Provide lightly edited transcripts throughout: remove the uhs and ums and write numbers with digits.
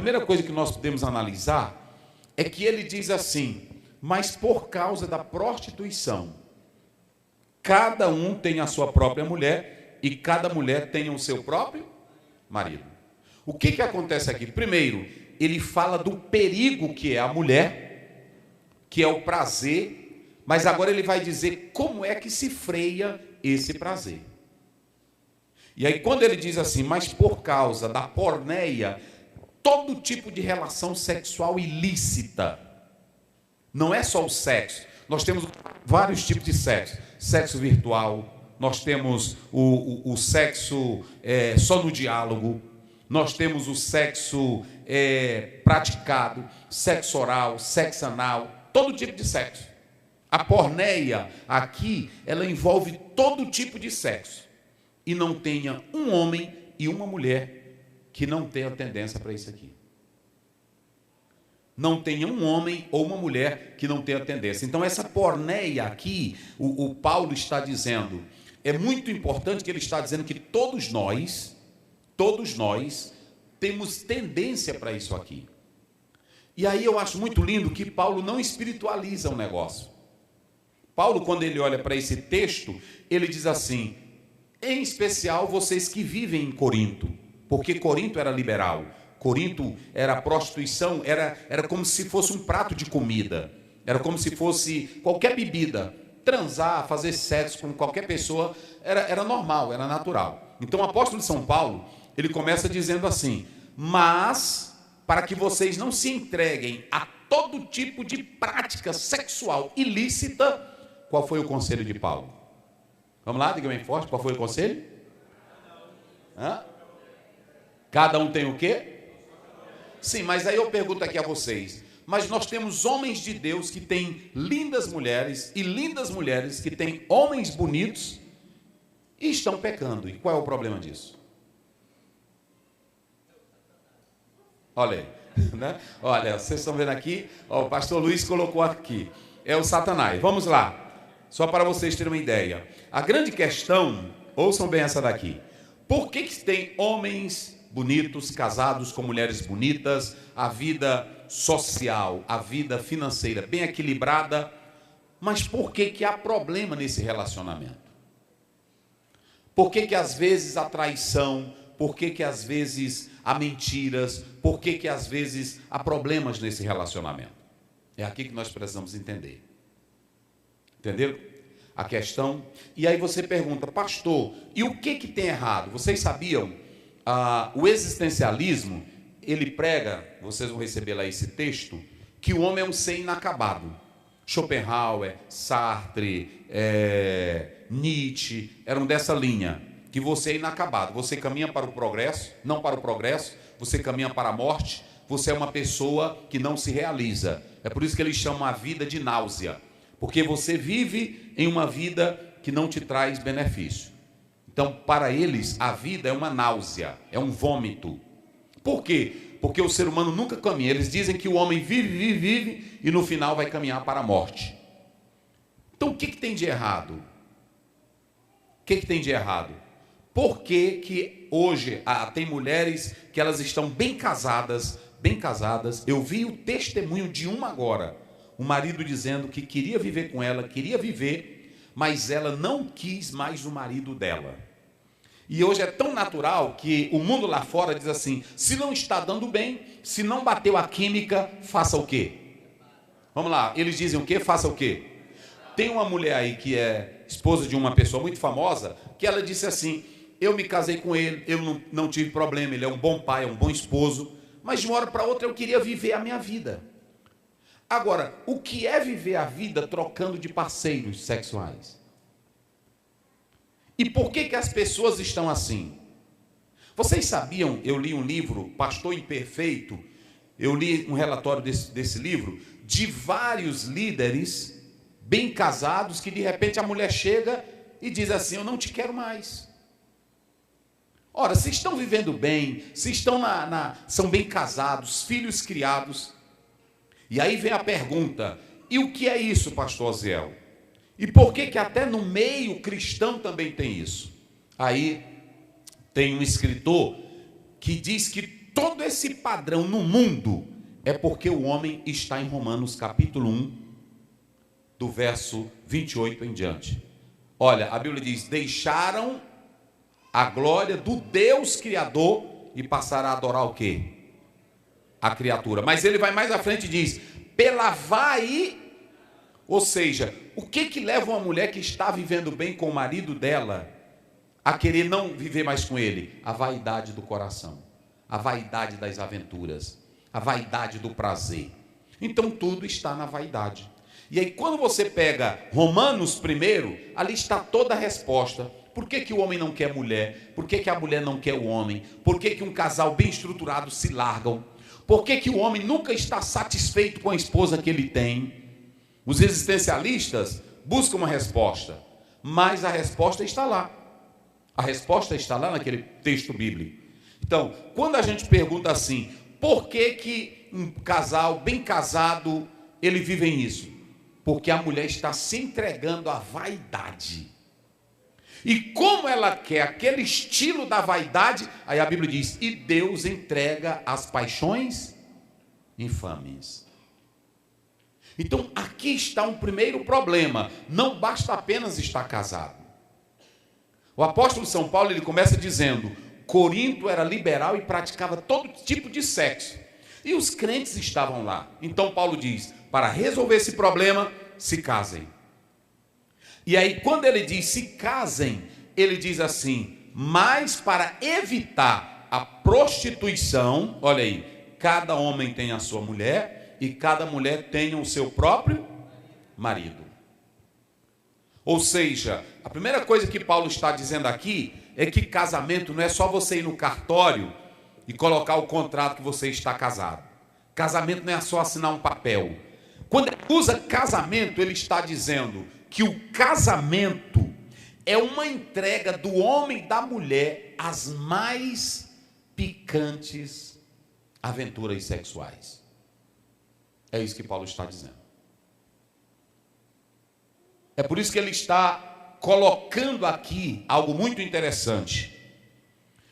primeira coisa que nós podemos analisar é que ele diz assim: mas por causa da prostituição, cada um tem a sua própria mulher e cada mulher tem o seu próprio marido. O que acontece aqui? Primeiro, ele fala do perigo que é a mulher, que é o prazer, mas agora ele vai dizer como é que se freia esse prazer. E aí quando ele diz assim, mas por causa da porneia, todo tipo de relação sexual ilícita, não é só o sexo, nós temos vários tipos de sexo, sexo virtual, nós temos o sexo só no diálogo, nós temos o sexo praticado, sexo oral, sexo anal, todo tipo de sexo. A porneia aqui, ela envolve todo tipo de sexo. E não tenha um homem e uma mulher que não tenha tendência para isso aqui. Não tenha um homem ou uma mulher que não tenha tendência. Então, essa porneia aqui, o Paulo está dizendo, é muito importante que ele está dizendo que todos nós temos tendência para isso aqui. E aí eu acho muito lindo que Paulo não espiritualiza o negócio. Paulo, quando ele olha para esse texto, ele diz assim, em especial vocês que vivem em Corinto, porque Corinto era liberal, Corinto era prostituição, era como se fosse um prato de comida, era como se fosse qualquer bebida, transar, fazer sexo com qualquer pessoa, era normal, era natural. Então o apóstolo de São Paulo, ele começa dizendo assim, mas para que vocês não se entreguem a todo tipo de prática sexual ilícita, qual foi o conselho de Paulo? Vamos lá, diga bem forte, qual foi o conselho? Cada um tem o quê? Sim, mas aí eu pergunto aqui a vocês, mas nós temos homens de Deus que têm lindas mulheres e lindas mulheres que têm homens bonitos e estão pecando. E qual é o problema disso? Olha aí, né? Olha, vocês estão vendo aqui, ó, o pastor Luiz colocou aqui, é o Satanás. Vamos lá. Só para vocês terem uma ideia. A grande questão, ouçam bem essa daqui. Por que tem homens bonitos, casados com mulheres bonitas, a vida social, a vida financeira bem equilibrada, mas por que há problema nesse relacionamento? Por que às vezes há traição? Por que às vezes há mentiras? Por que às vezes há problemas nesse relacionamento? É aqui que nós precisamos entender. Entenderam? A questão. E aí você pergunta, pastor, e o que tem errado? Vocês sabiam? O existencialismo, ele prega, vocês vão receber lá esse texto, que o homem é um ser inacabado. Schopenhauer, Sartre, Nietzsche, eram dessa linha, que você é inacabado. Você caminha para o progresso, não para o progresso, você caminha para a morte, você é uma pessoa que não se realiza. É por isso que eles chamam a vida de náusea. Porque você vive em uma vida que não te traz benefício. Então, para eles, a vida é uma náusea, é um vômito. Por quê? Porque o ser humano nunca caminha. Eles dizem que o homem vive e no final vai caminhar para a morte. Então, o que tem de errado? O que tem de errado? Por que hoje tem mulheres que elas estão bem casadas? Eu vi o testemunho de uma agora. O marido dizendo que queria viver com ela, queria viver, mas ela não quis mais o marido dela. E hoje é tão natural que o mundo lá fora diz assim, se não está dando bem, se não bateu a química, faça o quê? Vamos lá, eles dizem o quê? Faça o quê? Tem uma mulher aí que é esposa de uma pessoa muito famosa, que ela disse assim, eu me casei com ele, eu não tive problema, ele é um bom pai, é um bom esposo, mas de uma hora para outra eu queria viver a minha vida. Agora, o que é viver a vida trocando de parceiros sexuais? E por que as pessoas estão assim? Vocês sabiam, eu li um livro, Pastor Imperfeito, eu li um relatório desse livro, de vários líderes bem casados, que de repente a mulher chega e diz assim, eu não te quero mais. Ora, se estão vivendo bem, se estão são bem casados, filhos criados. E aí vem a pergunta, e o que é isso, pastor Aziel? E por que até no meio cristão também tem isso? Aí tem um escritor que diz que todo esse padrão no mundo é porque o homem está em Romanos capítulo 1, do verso 28 em diante. Olha, a Bíblia diz: deixaram a glória do Deus Criador e passaram a adorar o quê? A criatura. Mas ele vai mais à frente e diz: pela vai. Ou seja, o que leva uma mulher que está vivendo bem com o marido dela a querer não viver mais com ele? A vaidade do coração, a vaidade das aventuras, a vaidade do prazer. Então tudo está na vaidade. E aí quando você pega Romanos 1, ali está toda a resposta. Por que o homem não quer mulher? Por que a mulher não quer o homem? Por que um casal bem estruturado se largam? Por que o homem nunca está satisfeito com a esposa que ele tem? Os existencialistas buscam uma resposta, mas a resposta está lá. A resposta está lá naquele texto bíblico. Então, quando a gente pergunta assim, por que um casal bem casado, ele vive isso? Porque a mulher está se entregando à vaidade. E como ela quer aquele estilo da vaidade, aí a Bíblia diz: e Deus entrega as paixões infames. Então aqui está um primeiro problema. Não basta apenas estar casado. O apóstolo São Paulo, ele começa dizendo: Corinto era liberal e praticava todo tipo de sexo. E os crentes estavam lá. Então Paulo diz: para resolver esse problema, se casem. E aí quando ele diz se casem, ele diz assim: mas para evitar a prostituição, olha aí, cada homem tem a sua mulher e cada mulher tem o seu próprio marido. Ou seja, a primeira coisa que Paulo está dizendo aqui é que casamento não é só você ir no cartório e colocar o contrato que você está casado. Casamento não é só assinar um papel. Quando ele usa casamento, ele está dizendo que o casamento é uma entrega do homem e da mulher às mais picantes aventuras sexuais. É isso que Paulo está dizendo. É por isso que ele está colocando aqui algo muito interessante.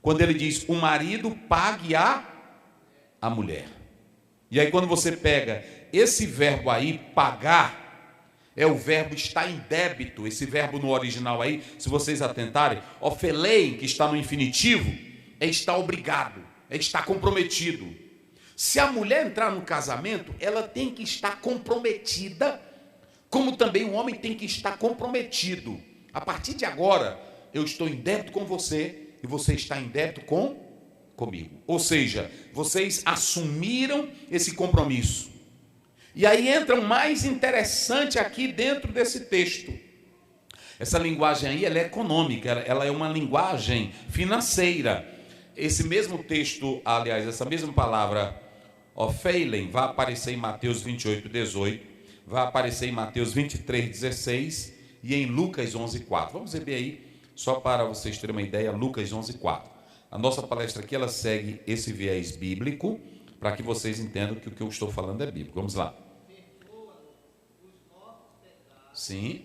Quando ele diz: o marido pague a mulher. E aí quando você pega esse verbo aí, pagar, é o verbo estar em débito. Esse verbo no original aí, se vocês atentarem, ofelei, que está no infinitivo, é estar obrigado, é estar comprometido. Se a mulher entrar no casamento, ela tem que estar comprometida, como também o homem tem que estar comprometido. A partir de agora, eu estou em débito com você e você está em débito comigo. Ou seja, vocês assumiram esse compromisso. E aí entra o mais interessante aqui dentro desse texto. Essa linguagem aí, ela é econômica, ela é uma linguagem financeira. Esse mesmo texto, aliás, essa mesma palavra, ofeilen, vai aparecer em Mateus 28, 18, vai aparecer em Mateus 23, 16 e em Lucas 11, 4. Vamos ver aí, só para vocês terem uma ideia, Lucas 11, 4. A nossa palestra aqui, ela segue esse viés bíblico, para que vocês entendam que o que eu estou falando é bíblico. Vamos lá. Sim.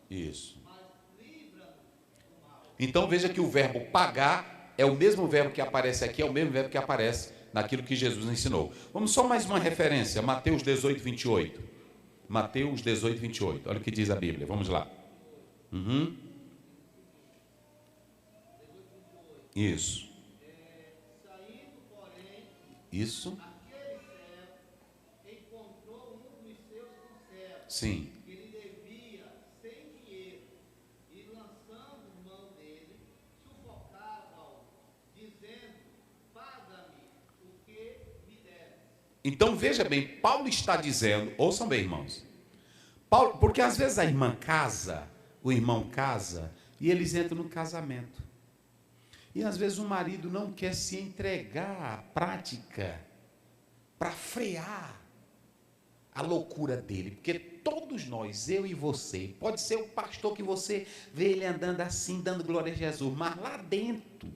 Isso. Então veja que o verbo pagar é o mesmo verbo que aparece aqui, é o mesmo verbo que aparece naquilo que Jesus ensinou. Vamos só mais uma referência, Mateus 18, 28. Mateus 18, 28. Olha o que diz a Bíblia, vamos lá. Isso. Isso. Sim. Então veja bem, Paulo está dizendo, ouçam bem, irmãos, Paulo, porque às vezes a irmã casa, o irmão casa, e eles entram no casamento. E às vezes o marido não quer se entregar à prática para frear a loucura dele, porque todos nós, eu e você, pode ser o pastor que você vê ele andando assim, dando glória a Jesus, mas lá dentro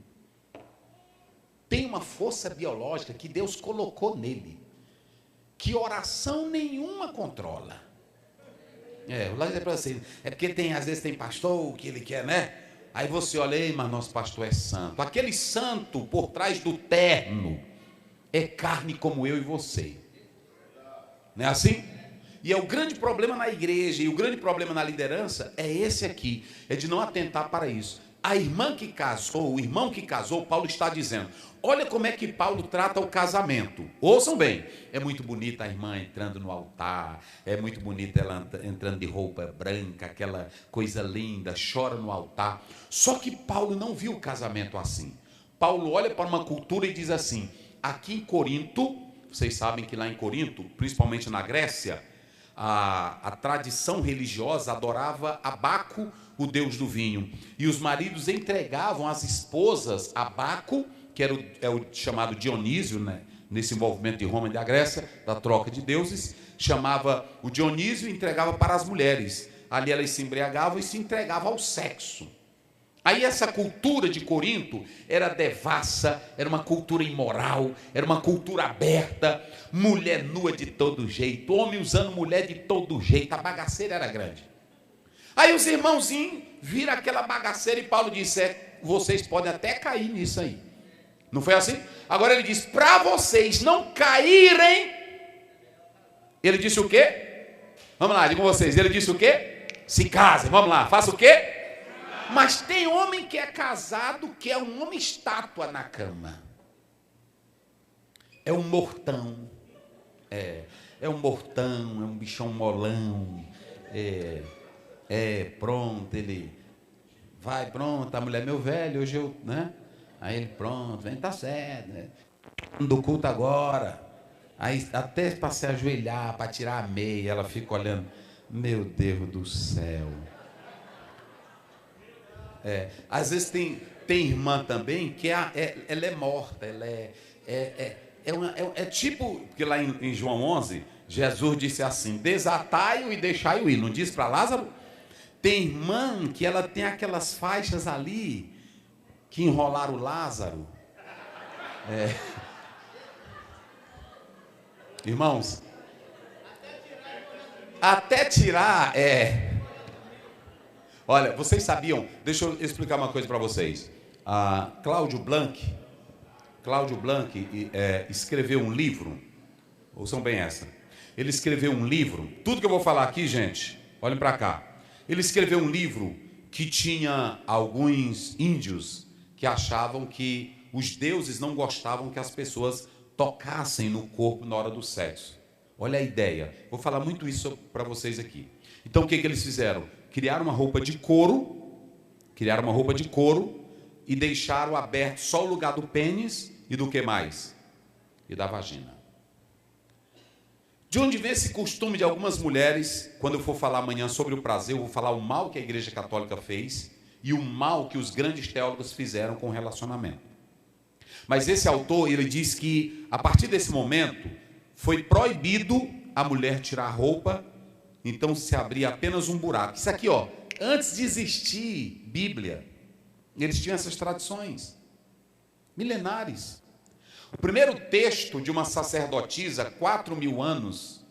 tem uma força biológica que Deus colocou nele, que oração nenhuma controla. É, vou lá dizer para vocês. É porque às vezes tem pastor que ele quer, né? Aí você olha, ei, mas nosso pastor é santo. Aquele santo por trás do terno é carne como eu e você. Não é assim? E é o grande problema na igreja e o grande problema na liderança é esse aqui, é de não atentar para isso. A irmã que casou, o irmão que casou, Paulo está dizendo, olha como é que Paulo trata o casamento. Ouçam bem, é muito bonita a irmã entrando no altar, é muito bonita ela entrando de roupa branca, aquela coisa linda, chora no altar. Só que Paulo não viu o casamento assim. Paulo olha para uma cultura e diz assim, aqui em Corinto, vocês sabem que lá em Corinto, principalmente na Grécia, a tradição religiosa adorava a Baco, o deus do vinho, e os maridos entregavam as esposas a Baco, que era o chamado Dionísio, né? Nesse envolvimento de Roma e da Grécia, da troca de deuses, chamava o Dionísio e entregava para as mulheres. Ali elas se embriagavam e se entregavam ao sexo. Aí essa cultura de Corinto era devassa, era uma cultura imoral, era uma cultura aberta, mulher nua de todo jeito, homem usando mulher de todo jeito, a bagaceira era grande. Aí os irmãozinhos viram aquela bagaceira e Paulo disse, vocês podem até cair nisso aí. Não foi assim? Agora ele diz, para vocês não caírem, ele disse o quê? Vamos lá, digo vocês, ele disse o quê? Se casem, vamos lá, faça o quê? Mas tem homem que é casado, que é um homem estátua na cama. É um mortão. É um mortão, é um bichão molão. Pronto, ele vai, pronto, a mulher, meu velho, hoje eu, né? Aí ele, pronto, vem, tá certo, né? Do culto agora. Aí até para se ajoelhar, para tirar a meia, ela fica olhando, meu Deus do céu. Às vezes tem irmã também que ela é morta, ela é tipo, porque lá em João 11, Jesus disse assim, desatai-o e deixai-o ir, não diz para Lázaro? Tem irmã que ela tem aquelas faixas ali, que enrolaram o Lázaro. Irmãos, até tirar, Olha, vocês sabiam, deixa eu explicar uma coisa para vocês. Cláudio Blanc escreveu um livro, ouçam bem essa, ele escreveu um livro, tudo que eu vou falar aqui, gente, olhem para cá, ele escreveu um livro que tinha alguns índios que achavam que os deuses não gostavam que as pessoas tocassem no corpo na hora do sexo. Olha a ideia, vou falar muito isso para vocês aqui. Então o que eles fizeram? Criaram uma roupa de couro e deixaram aberto só o lugar do pênis e do que mais? E da vagina. De onde vem esse costume de algumas mulheres, quando eu for falar amanhã sobre o prazer, eu vou falar o mal que a Igreja Católica fez e o mal que os grandes teólogos fizeram com o relacionamento. Mas esse autor, ele diz que a partir desse momento foi proibido a mulher tirar a roupa, então se abria apenas um buraco. Isso aqui, ó, antes de existir Bíblia, eles tinham essas tradições milenares. O primeiro texto de uma sacerdotisa, 4.000 anos,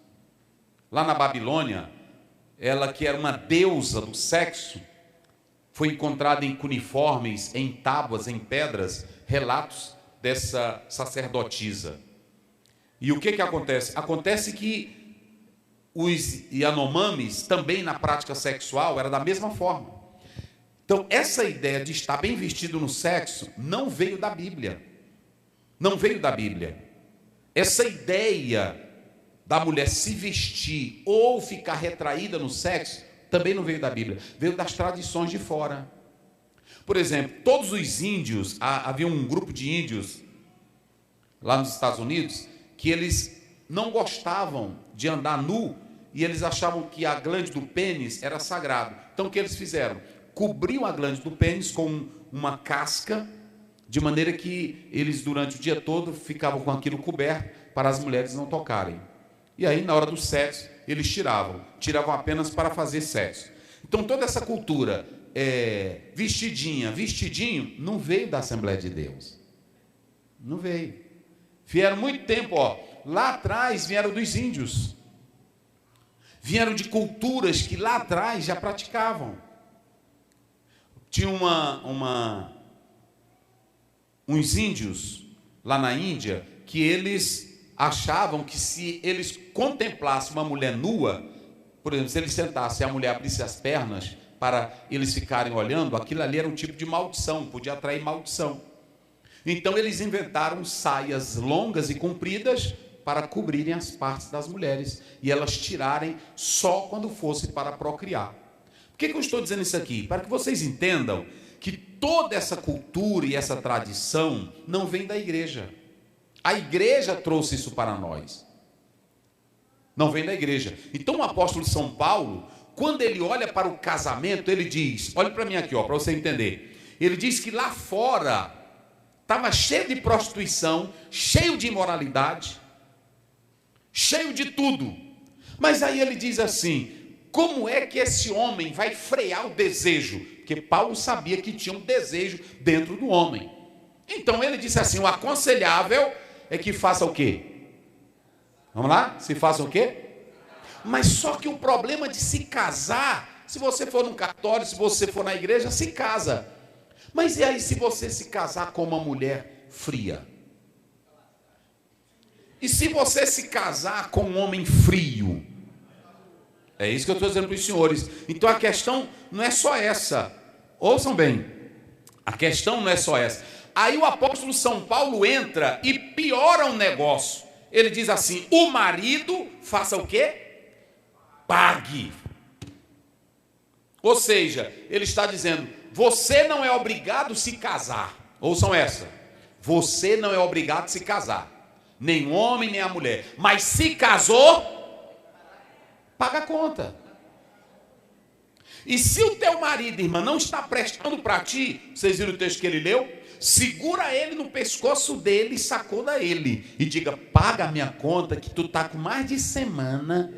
lá na Babilônia, ela que era uma deusa do sexo, foi encontrada em cuneiformes, em tábuas, em pedras, relatos dessa sacerdotisa. E o que acontece? Acontece que os Yanomamis, também na prática sexual, era da mesma forma. Então, essa ideia de estar bem vestido no sexo não veio da Bíblia. Não veio da Bíblia. Essa ideia da mulher se vestir ou ficar retraída no sexo também não veio da Bíblia. Veio das tradições de fora. Por exemplo, todos os índios, havia um grupo de índios lá nos Estados Unidos que eles não gostavam de andar nu e eles achavam que a glande do pênis era sagrado. Então o que eles fizeram? Cobriam a glande do pênis com uma casca, de maneira que eles durante o dia todo ficavam com aquilo coberto para as mulheres não tocarem. E aí na hora do sexo eles tiravam apenas para fazer sexo. Então toda essa cultura vestidinho, não veio da Assembleia de Deus. Não veio. Vieram muito tempo, lá atrás vieram dos índios. vieram de culturas que lá atrás já praticavam. Tinha uns índios lá na Índia que eles achavam que se eles contemplassem uma mulher nua, por exemplo, se eles sentassem e a mulher abrisse as pernas para eles ficarem olhando, aquilo ali era um tipo de maldição, podia atrair maldição. Então eles inventaram saias longas e compridas para cobrirem as partes das mulheres e elas tirarem só quando fosse para procriar. Por que eu estou dizendo isso aqui? Para que vocês entendam que toda essa cultura e essa tradição não vem da igreja. A igreja trouxe isso para nós. Não vem da igreja. Então o apóstolo São Paulo, quando ele olha para o casamento, ele diz, olha para mim aqui, para você entender. Ele diz que lá fora estava cheio de prostituição, cheio de imoralidade, cheio de tudo. Mas aí ele diz assim, como é que esse homem vai frear o desejo? Porque Paulo sabia que tinha um desejo dentro do homem. Então ele disse assim, o aconselhável é que faça o quê? Vamos lá? Se faça o quê? Mas só que o problema de se casar, se você for num cartório, se você for na igreja, se casa. Mas e aí se você se casar com uma mulher fria? E se você se casar com um homem frio? É isso que eu estou dizendo para os senhores. Então a questão não é só essa. Ouçam bem. A questão não é só essa. Aí o apóstolo São Paulo entra e piora o negócio. Ele diz assim, o marido faça o quê? Pague. Ou seja, ele está dizendo, você não é obrigado a se casar. Ouçam essa. Você não é obrigado a se casar. Nem o homem, nem a mulher. Mas se casou, paga a conta. E se o teu marido, irmã, não está prestando para ti, vocês viram o texto que ele leu? Segura ele no pescoço dele e sacuda ele. E diga, paga a minha conta que tu está com mais de semana.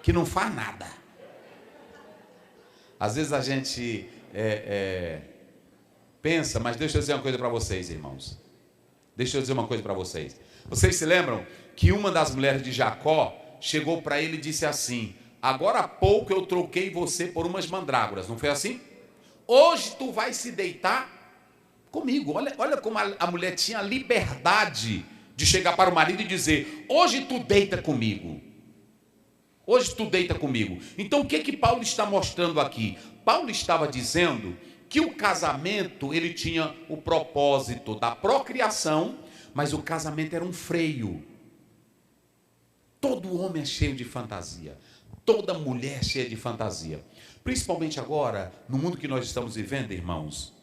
Que não faz nada. Às vezes a gente pensa, mas deixa eu dizer uma coisa para vocês, irmãos. Deixa eu dizer uma coisa para vocês. Vocês se lembram que uma das mulheres de Jacó chegou para ele e disse assim, agora há pouco eu troquei você por umas mandrágoras, não foi assim? Hoje tu vai se deitar comigo. Olha como a mulher tinha a liberdade de chegar para o marido e dizer, hoje tu deita comigo. Hoje tu deita comigo. Então o que Paulo está mostrando aqui? Paulo estava dizendo que o casamento, ele tinha o propósito da procriação, mas o casamento era um freio. Todo homem é cheio de fantasia. Toda mulher é cheia de fantasia. Principalmente agora, no mundo que nós estamos vivendo, irmãos.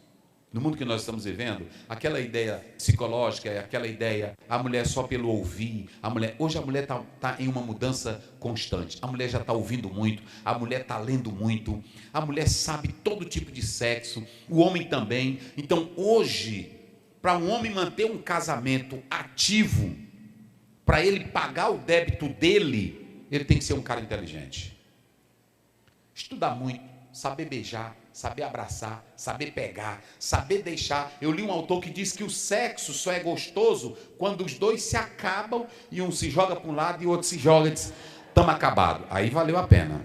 No mundo que nós estamos vivendo, aquela ideia psicológica, aquela ideia, a mulher só pelo ouvir, hoje a mulher está em uma mudança constante, a mulher já está ouvindo muito, a mulher está lendo muito, a mulher sabe todo tipo de sexo, o homem também. Então hoje, para um homem manter um casamento ativo, para ele pagar o débito dele, ele tem que ser um cara inteligente. Estudar muito, saber beijar, saber abraçar, saber pegar, saber deixar. Eu li um autor que diz que o sexo só é gostoso quando os dois se acabam e um se joga para um lado e o outro se joga e diz, estamos acabados. Aí valeu a pena.